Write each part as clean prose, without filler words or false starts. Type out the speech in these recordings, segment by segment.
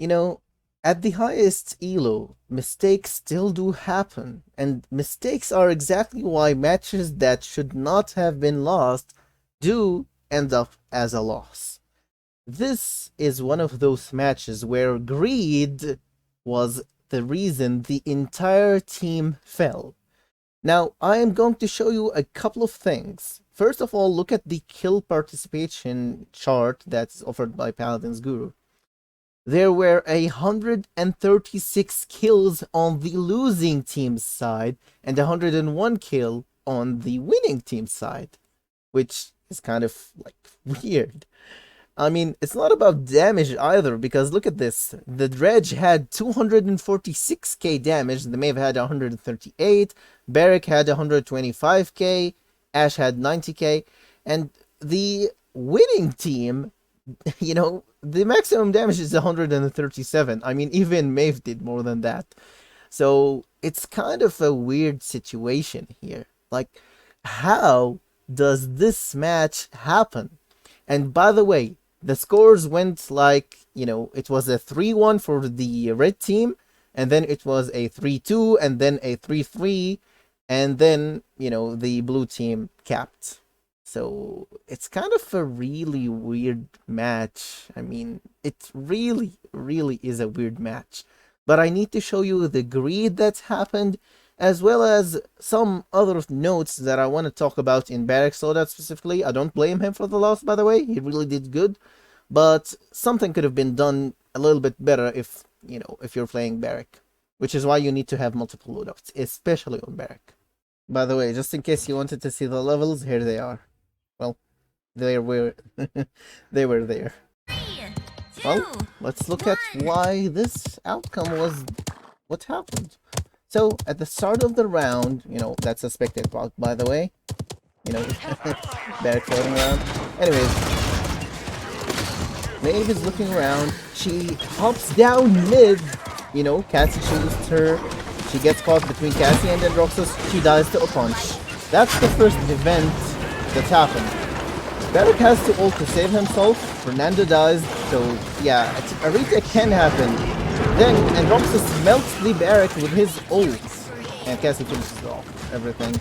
You know, at the highest elo, mistakes still do happen, and mistakes are exactly why matches that should not have been lost do end up as a loss. This is one of those matches where greed was the reason the entire team fell. Now, I am going to show you a couple of things. First of all, look at the kill participation chart that's offered by Paladins Guru. There were 136 kills on the losing team's side and 101 kill on the winning team's side, which is kind of like weird. I mean, it's not about damage either, because look at this. The Dredge had 246k damage, the Mave had 138, Barik had 125k, Ash had 90k, and the winning team, the maximum damage is 137. I mean, even Mave did more than that. So it's kind of a weird situation here. Like, how does this match happen? And by the way, the scores went like, it was a 3-1 for the red team, and then it was a 3-2, and then a 3-3, and then, the blue team capped. So it's kind of a really weird match. I mean, it really, really is a weird match. But I need to show you the greed that's happened, as well as some other notes that I want to talk about in Barik's loadout specifically. I don't blame him for the loss, by the way. He really did good. But something could have been done a little bit better if you're playing Barik. Which is why you need to have multiple loadouts, especially on Barik. By the way, just in case you wanted to see the levels, here they are. Well, they were they were there. Well, let's look at why this outcome was what happened. So, at the start of the round, that's a spectate bot, by the way. Barik floating around. Anyways, Maeve is looking around. She hops down mid. Cassie shoots her. She gets caught between Cassie and Androxus. She dies to a punch. That's the first event that happened. Barik has to ult to save himself. Fernando dies. So, yeah, a retake can happen. Then Androxus melts the Barik with his ult. And Cassie finishes off everything.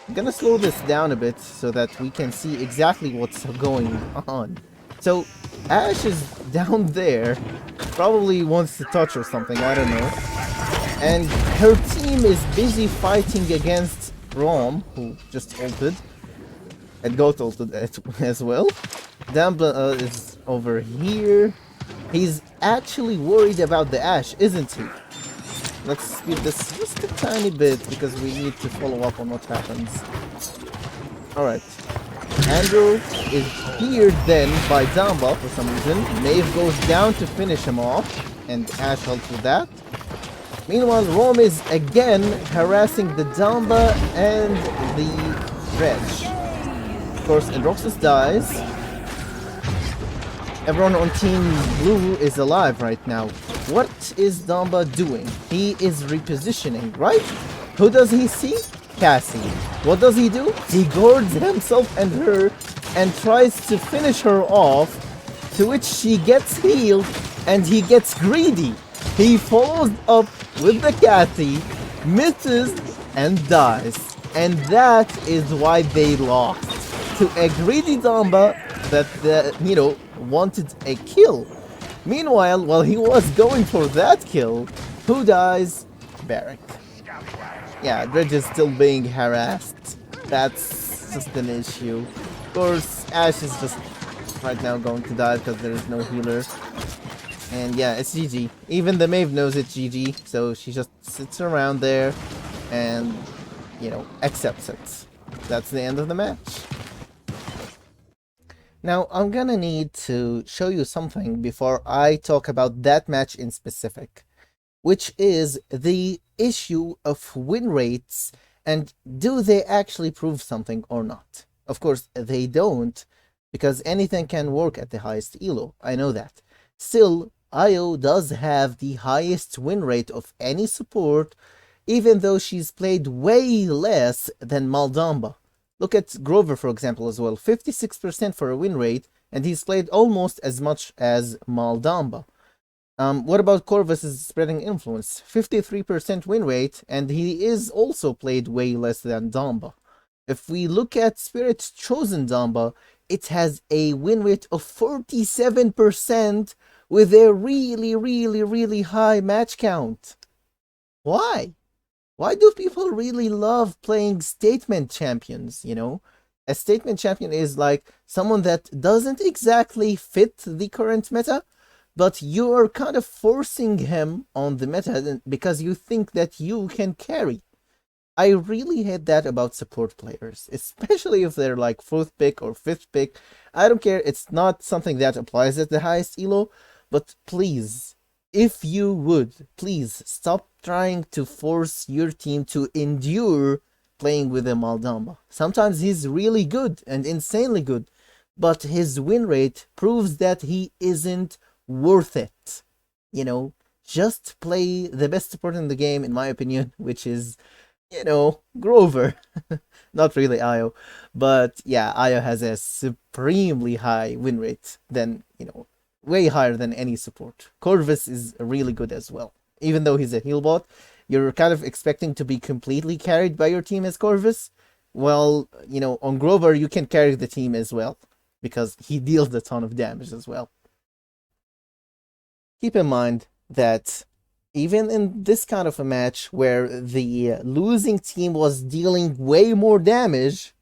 I'm gonna slow this down a bit so that we can see exactly what's going on. So, Ash is down there, probably wants to touch or something, I don't know. And her team is busy fighting against Rom, who just ulted. And Goat ulted as well. Dambla is over here. He's actually worried about the Ash, isn't he? Let's speed this just a tiny bit, because we need to follow up on what happens. Alright. Andrew is speared then by Damba for some reason. Maeve goes down to finish him off, and Ash helps with that. Meanwhile, Rom is again harassing the Damba and the Dredge. Of course, Androxus dies. Everyone on Team Blue is alive right now. What is Damba doing? He is repositioning, right? Who does he see? Cassie. What does he do? He guards himself and her and tries to finish her off, to which she gets healed and he gets greedy. He follows up with the Cassie, misses, and dies. And that is why they lost. To a greedy Damba that, wanted a kill. Meanwhile, while he was going for that kill, who dies? Barik. Yeah, Dredge is still being harassed. That's just an issue. Of course, Ash is just right now going to die because there is no healer. And yeah, it's GG. Even the Maeve knows it's GG, so she just sits around there and, accepts it. That's the end of the match. Now, I'm gonna need to show you something before I talk about that match in specific, which is the issue of win rates and do they actually prove something or not. Of course, they don't, because anything can work at the highest elo, I know that. Still, Io does have the highest win rate of any support, even though she's played way less than Maldamba. Look at Grover, for example, as well. 56% for a win rate, and he's played almost as much as Maldamba. What about Corvus' spreading influence? 53% win rate, and he is also played way less than Damba. If we look at Spirit's chosen Damba, it has a win rate of 47% with a really, really, really high match count. Why? Why do people really love playing statement champions, you know? A statement champion is like someone that doesn't exactly fit the current meta, but you're kind of forcing him on the meta because you think that you can carry. I really hate that about support players, especially if they're like fourth pick or fifth pick. I don't care, it's not something that applies at the highest elo, but please, if you would, please stop trying to force your team to endure playing with a Maldamba. Sometimes he's really good and insanely good, but his win rate proves that he isn't worth it. You know, just play the best support in the game, in my opinion, which is, Grover. Not really Io. But yeah, Io has a supremely high win rate than, way higher than any support. Corvus is really good as well. Even though he's a heal bot, you're kind of expecting to be completely carried by your team as Corvus. Well, on Grover, you can carry the team as well because he deals a ton of damage as well. Keep in mind that even in this kind of a match where the losing team was dealing way more damage,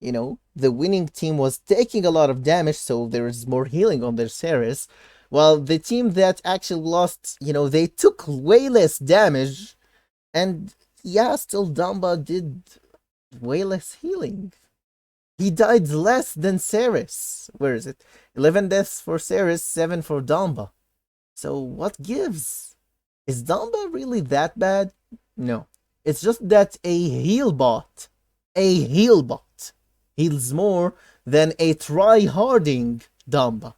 the winning team was taking a lot of damage, so there is more healing on their Ceres, while the team that actually lost, they took way less damage, and yeah, still Damba did way less healing. He died less than Ceres. Where is it? 11 deaths for Ceres, 7 for Damba. So what gives? Is Damba really that bad? No. It's just that a heal bot, heals more than a try-harding Damba.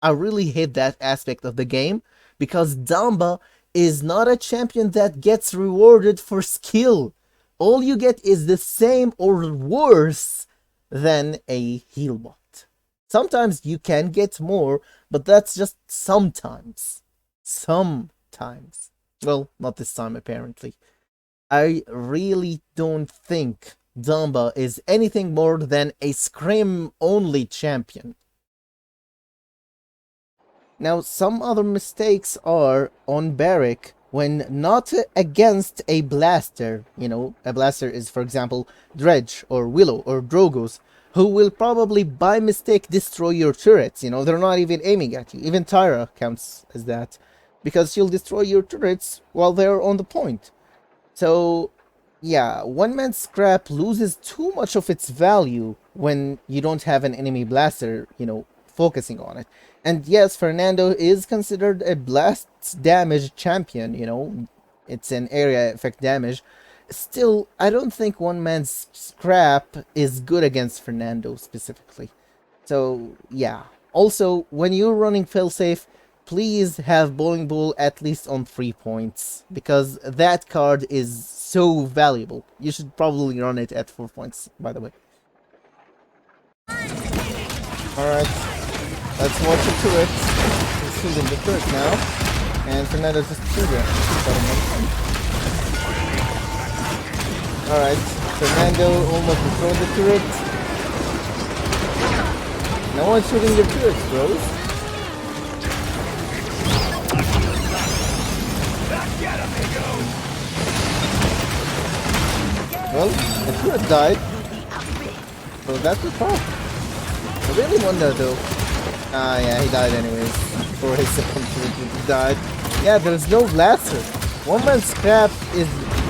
I really hate that aspect of the game because Damba is not a champion that gets rewarded for skill. All you get is the same or worse than a heal bot. Sometimes you can get more, but that's just sometimes. Sometimes. Well, not this time, apparently. I really don't think Damba is anything more than a scrim-only champion. Now, some other mistakes are on Barik when not against a blaster. A blaster is, for example, Dredge or Willow or Drogos, who will probably by mistake destroy your turrets. They're not even aiming at you. Even Tyra counts as that, because she'll destroy your turrets while they're on the point. So, yeah, one-man scrap loses too much of its value when you don't have an enemy blaster, focusing on it. And yes, Fernando is considered a blast damage champion, it's an area effect damage. Still, I don't think one man's scrap is good against Fernando specifically. So, yeah. Also, when you're running failsafe, please have Bowling Ball at least on 3 points, because that card is so valuable. You should probably run it at 4 points, by the way. Alright, let's watch the turret. He's shooting the turret now, and Fernando just shooting it. Alright, Fernando almost destroyed the turret. No one's shooting the turrets, bros. Well, the turret died, so that's the problem. I really wonder though. Yeah, he died anyways. For his second turret, he died. Yeah, there's no blaster. One man scrap is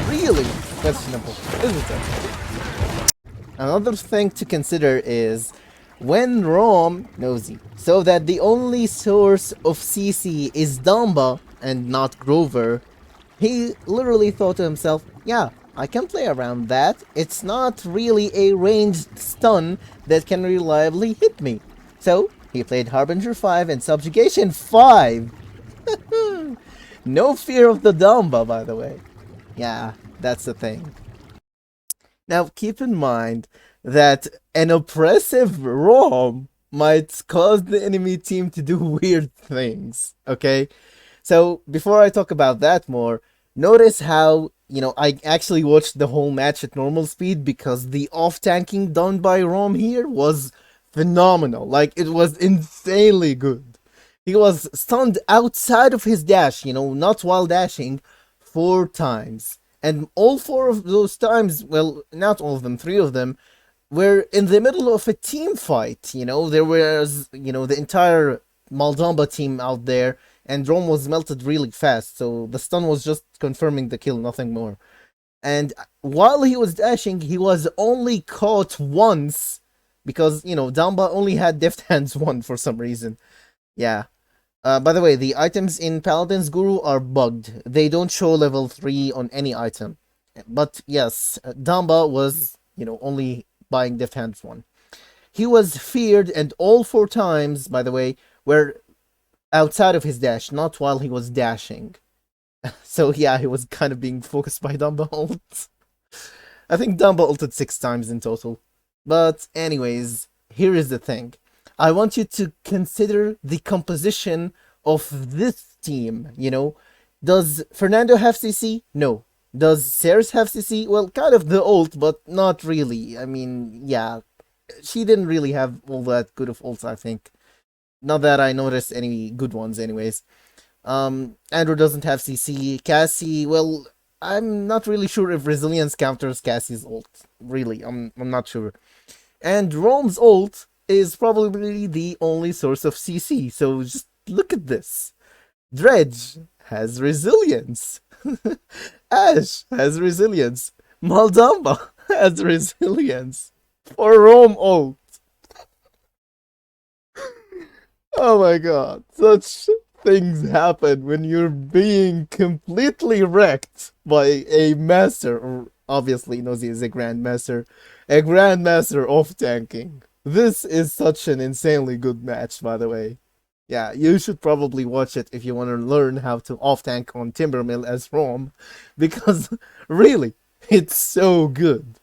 really questionable, isn't it? Another thing to consider is when Rom nosy, so that the only source of CC is Damba and not Grover, he literally thought to himself, yeah, I can play around that. It's not really a ranged stun that can reliably hit me. So, he played Harbinger 5 and Subjugation 5. No fear of the Damba, by the way. Yeah, that's the thing. Now, keep in mind that an oppressive ROM might cause the enemy team to do weird things, okay? So before I talk about that more, notice how, I actually watched the whole match at normal speed because the off tanking done by Rom here was phenomenal. Like, it was insanely good. He was stunned outside of his dash, not while dashing, 4 times. And all four of those times, well, not all of them, three of them, were in the middle of a team fight. There was, the entire Maldamba team out there, and Rome was melted really fast, so the stun was just confirming the kill, nothing more. And while he was dashing, he was only caught once because, Damba only had Deft Hands 1 for some reason. Yeah. By the way, the items in Paladins Guru are bugged. They don't show level 3 on any item. But yes, Damba was, only buying Deft Hands 1. He was feared, and all 4 times, by the way, were outside of his dash, not while he was dashing. So yeah, he was kind of being focused by Dumba ult. I think Dumba ulted 6 times in total. But anyways, here is the thing. I want you to consider the composition of this team, Does Fernando have CC? No. Does Ceres have CC? Well, kind of the ult, but not really. I mean, yeah, she didn't really have all that good of ults, I think. Not that I noticed any good ones, anyways. Andrew doesn't have CC. Cassie, well, I'm not really sure if Resilience counters Cassie's ult. Really, I'm not sure. And Rome's ult is probably the only source of CC, so just look at this. Dredge has resilience. Ash has resilience. Maldamba has resilience. For Rome ult. Oh my god, such things happen when you're being completely wrecked by a master, or obviously Nozi is a grandmaster of tanking. This is such an insanely good match, by the way. Yeah, you should probably watch it if you want to learn how to off tank on Timbermill as Rom, because really, it's so good.